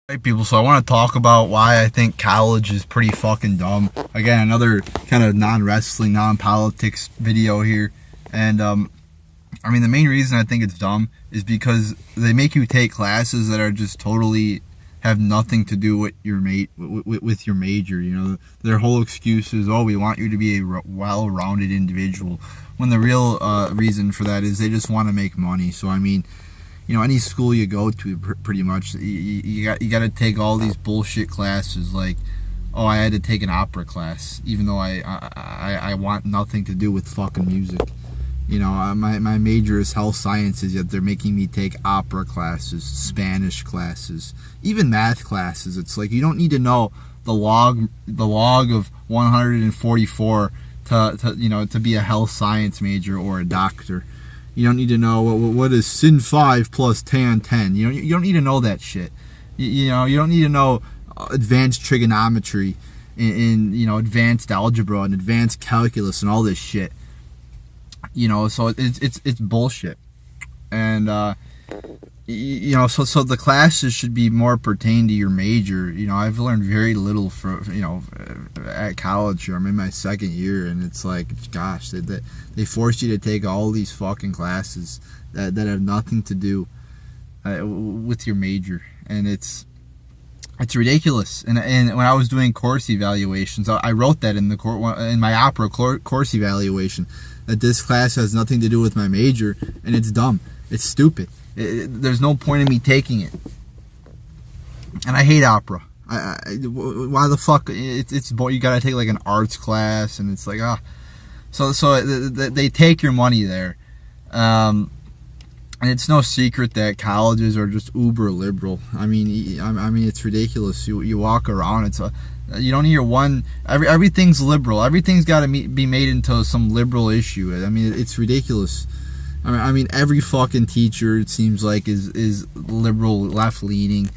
Hey people, so I want to talk about why I think college is pretty fucking dumb. Again, another kind of non-wrestling, non-politics video here. And I mean, the main reason I think it's dumb is because they make you take classes that are just totally have nothing to do with your with your major. You know, their whole excuse is, "Oh, we want you to be a well-rounded individual," when the real reason for that is they just want to make money. So I mean, you know, any school you go to, pretty much, you got to take all these bullshit classes. Like, oh, I had to take an opera class, even though I want nothing to do with fucking music. You know, my major is health sciences, yet they're making me take opera classes, Spanish classes, even math classes. It's like, you don't need to know the log of 144 to be a health science major or a doctor. You don't need to know what is sin 5 plus tan 10. You don't need to know that shit. You know, you don't need to know advanced trigonometry and advanced algebra and advanced calculus and all this shit. You know, so it's bullshit. And so the classes should be more pertained to your major. You know, I've learned very little at college. I'm in my second year, and it's like, gosh, they force you to take all these fucking classes that have nothing to do with your major, and it's ridiculous. And when I was doing course evaluations, I wrote that in my opera course evaluation, that this class has nothing to do with my major, and it's dumb. It's stupid. There's no point in me taking it. And I hate opera. Why the fuck? It's you gotta take like an arts class, and it's like, So they take your money there. And it's no secret that colleges are just uber liberal. I mean, it's ridiculous. You walk around, you don't hear everything's liberal. Everything's got to be made into some liberal issue. I mean, it's ridiculous. I mean, every fucking teacher, it seems like, is liberal, left leaning.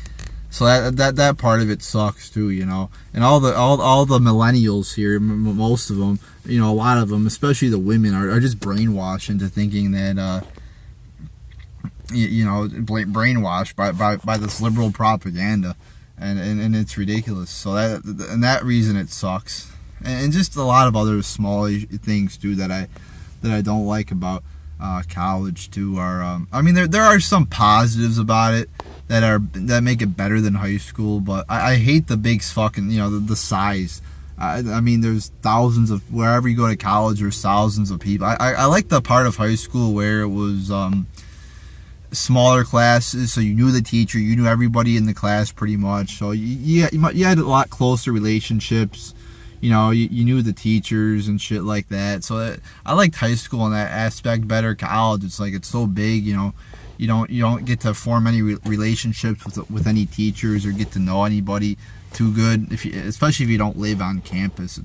So that part of it sucks too, you know. And all the millennials here, most of them, you know, a lot of them, especially the women, are just brainwashed into thinking that brainwashed by this liberal propaganda, and it's ridiculous. So that reason it sucks, and just a lot of other small things too that I don't like about college too. I mean, there are some positives about it that make it better than high school, but I hate the big fucking, the size. I mean, there's thousands of, wherever you go to college, there's thousands of people. I like the part of high school where it was smaller classes, so you knew the teacher, you knew everybody in the class pretty much, so you had a lot closer relationships. You know, you knew the teachers and shit like that. So I liked high school in that aspect better. College, it's like, it's so big, you know, you don't get to form any relationships with any teachers or get to know anybody too good, especially if you don't live on campus.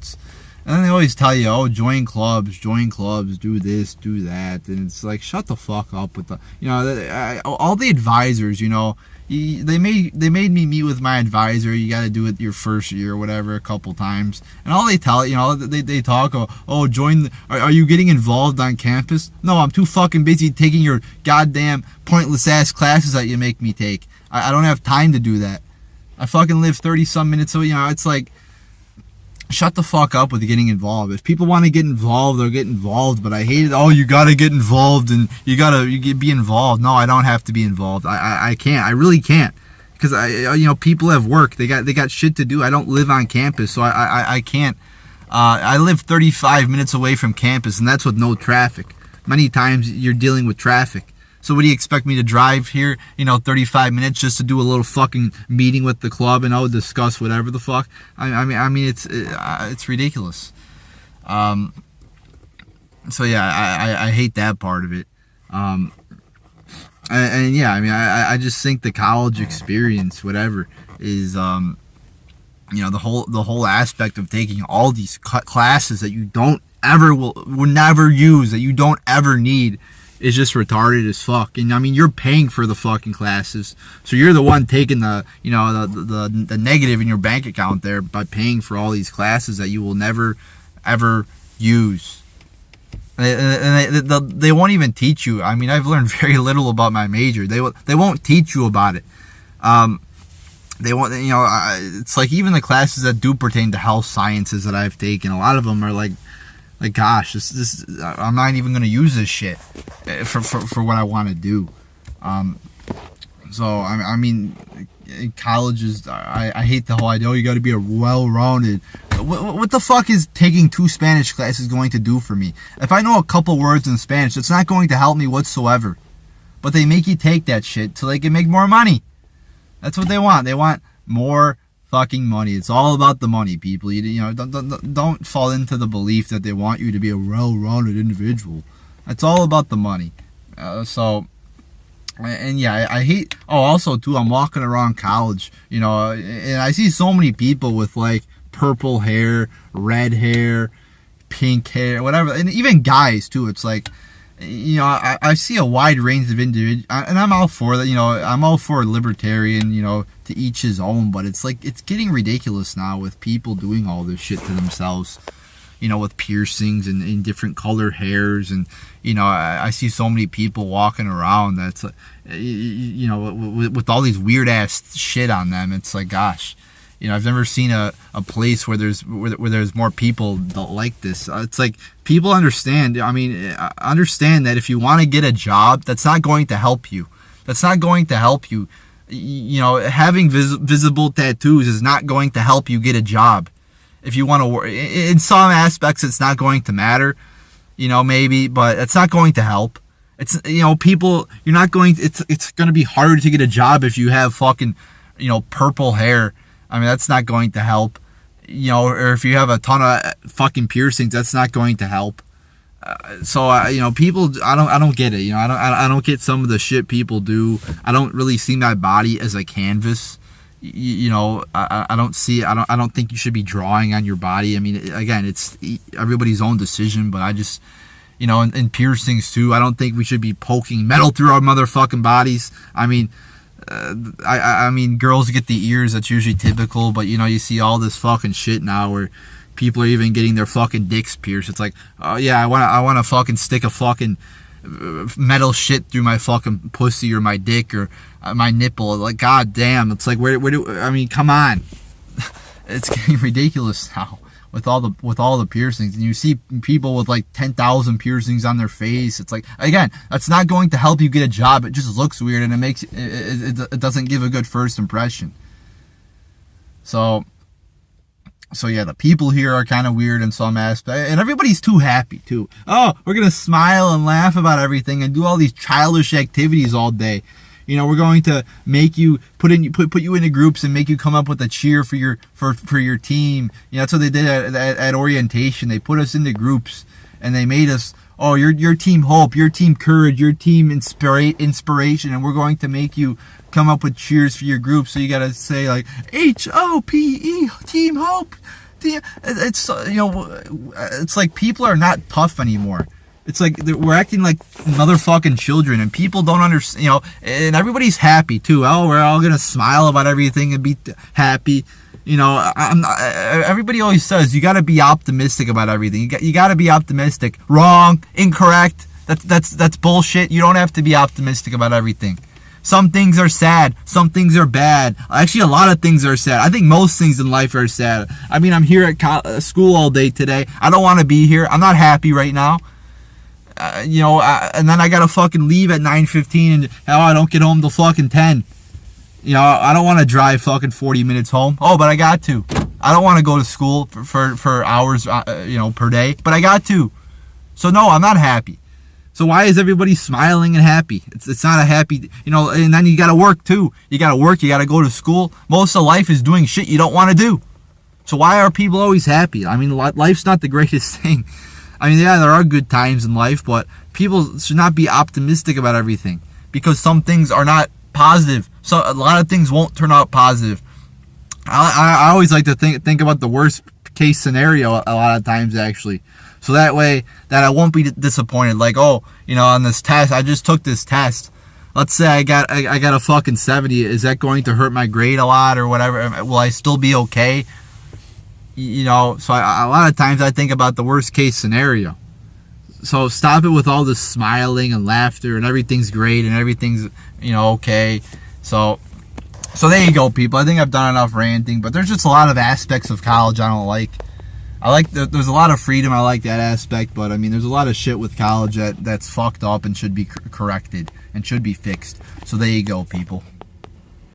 And then they always tell you, oh, join clubs, do this, do that, and it's like, shut the fuck up with all the advisors. You know, they made me meet with my advisor. You got to do it your first year or whatever a couple times, and all they tell they talk, oh, join. Are you getting involved on campus? No, I'm too fucking busy taking your goddamn pointless ass classes that you make me take. I don't have time to do that. I fucking live 30 some minutes away. You know, it's like, shut the fuck up with getting involved. If people want to get involved, they'll get involved. But I hate it. Oh, you gotta get involved and you be involved. No, I don't have to be involved. I can't. I really can't. Because people have work. They got shit to do. I don't live on campus, so I can't. I live 35 minutes away from campus, and that's with no traffic. Many times you're dealing with traffic. So what do you expect me to drive here, 35 minutes just to do a little fucking meeting with the club and discuss whatever the fuck? I mean it's ridiculous. So yeah, I hate that part of it. And yeah, I mean, I just think the college experience, whatever, is the whole aspect of taking all these classes that you don't ever will never use, that you don't ever need, is just retarded as fuck. And I mean, you're paying for the fucking classes, so you're the one taking the negative in your bank account there by paying for all these classes that you will never ever use. And they won't even teach you. I mean, I've learned very little about my major. They won't teach you about it. they want, it's like even the classes that do pertain to health sciences that I've taken, a lot of them are like gosh, this I'm not even gonna use this shit for what I want to do. So I mean, colleges, I hate the whole idea. Oh, you got to be a well-rounded. What the fuck is taking 2 Spanish classes going to do for me? If I know a couple words in Spanish, it's not going to help me whatsoever. But they make you take that shit so they can make more money. That's what they want. They want more fucking money. It's all about the money, people. Don't fall into the belief that they want you to be a well-rounded individual. It's all about the money. And yeah, I hate. Oh, also too, I'm walking around college, and I see so many people with like purple hair, red hair, pink hair, whatever, and even guys too. It's like, I see a wide range of individuals, and I'm all for that. I'm all for libertarian, to each his own. But it's like it's getting ridiculous now with people doing all this shit to themselves. With piercings and different colored hairs, and I see so many people walking around that's with all these weird ass shit on them. It's like, gosh, I've never seen a place where there's more people like this. It's like people understand. I mean, understand that if you want to get a job, that's not going to help you. That's not going to help you. Having visible tattoos is not going to help you get a job. If you want to work, in some aspects, it's not going to matter, maybe, but it's not going to help. It's, people, you're not going, it's going to be harder to get a job if you have fucking, purple hair. I mean, that's not going to help, or if you have a ton of fucking piercings, that's not going to help. People, I don't get it. I don't get some of the shit people do. I don't really see my body as a canvas. I don't see. I don't think you should be drawing on your body. I mean, again, it's everybody's own decision. But I just, and piercings too. I don't think we should be poking metal through our motherfucking bodies. I mean, I mean, girls get the ears. That's usually typical. But you see all this fucking shit now where people are even getting their fucking dicks pierced. It's like, oh yeah, I want to fucking stick a fucking metal shit through my fucking pussy or my dick or my nipple. Like, god damn, it's like, where do I mean, come on. It's getting ridiculous now with all the piercings, and you see people with like 10,000 piercings on their face. It's like, again, that's not going to help you get a job. It just looks weird, and it doesn't give a good first impression. So yeah, the people here are kind of weird in some aspect, and everybody's too happy too. Oh, we're gonna smile and laugh about everything and do all these childish activities all day. We're going to make you put you into groups and make you come up with a cheer for your team. That's what they did at orientation. They put us into groups and they made us, oh, your team hope, your team courage, your team inspiration, and we're going to make you come up with cheers for your group. So you got to say like HOPE, Team Hope. It's it's like people are not tough anymore. It's like we're acting like motherfucking children, and people don't understand. And everybody's happy too. Oh, we're all gonna smile about everything and be happy. Everybody always says you got to be optimistic about everything. You got to be optimistic. Wrong, incorrect. That's bullshit. You don't have to be optimistic about everything. Some things are sad. Some things are bad. Actually, a lot of things are sad. I think most things in life are sad. I mean, I'm here at school all day today. I don't want to be here. I'm not happy right now. And then I gotta fucking leave at 9:15, and I don't get home till fucking 10. I don't want to drive fucking 40 minutes home. Oh, but I got to. I don't want to go to school for hours, per day, but I got to. So no, I'm not happy. So why is everybody smiling and happy? It's not a happy, and then you got to work too. You got to work, you got to go to school. Most of life is doing shit you don't want to do. So why are people always happy? I mean, life's not the greatest thing. I mean, yeah, there are good times in life, but people should not be optimistic about everything because some things are not positive. So a lot of things won't turn out positive. I always like to think about the worst case scenario a lot of times, actually. So that way that I won't be disappointed. Like, oh, on this test, I just took this test. Let's say I got a fucking 70. Is that going to hurt my grade a lot or whatever? Will I still be okay? So a lot of times I think about the worst case scenario. So stop it with all this smiling and laughter and everything's great and everything's, okay. So So there you go, people. I think I've done enough ranting, but there's just a lot of aspects of college I don't like. There's a lot of freedom. I like that aspect, but I mean, there's a lot of shit with college that's fucked up and should be corrected and should be fixed. So there you go, people.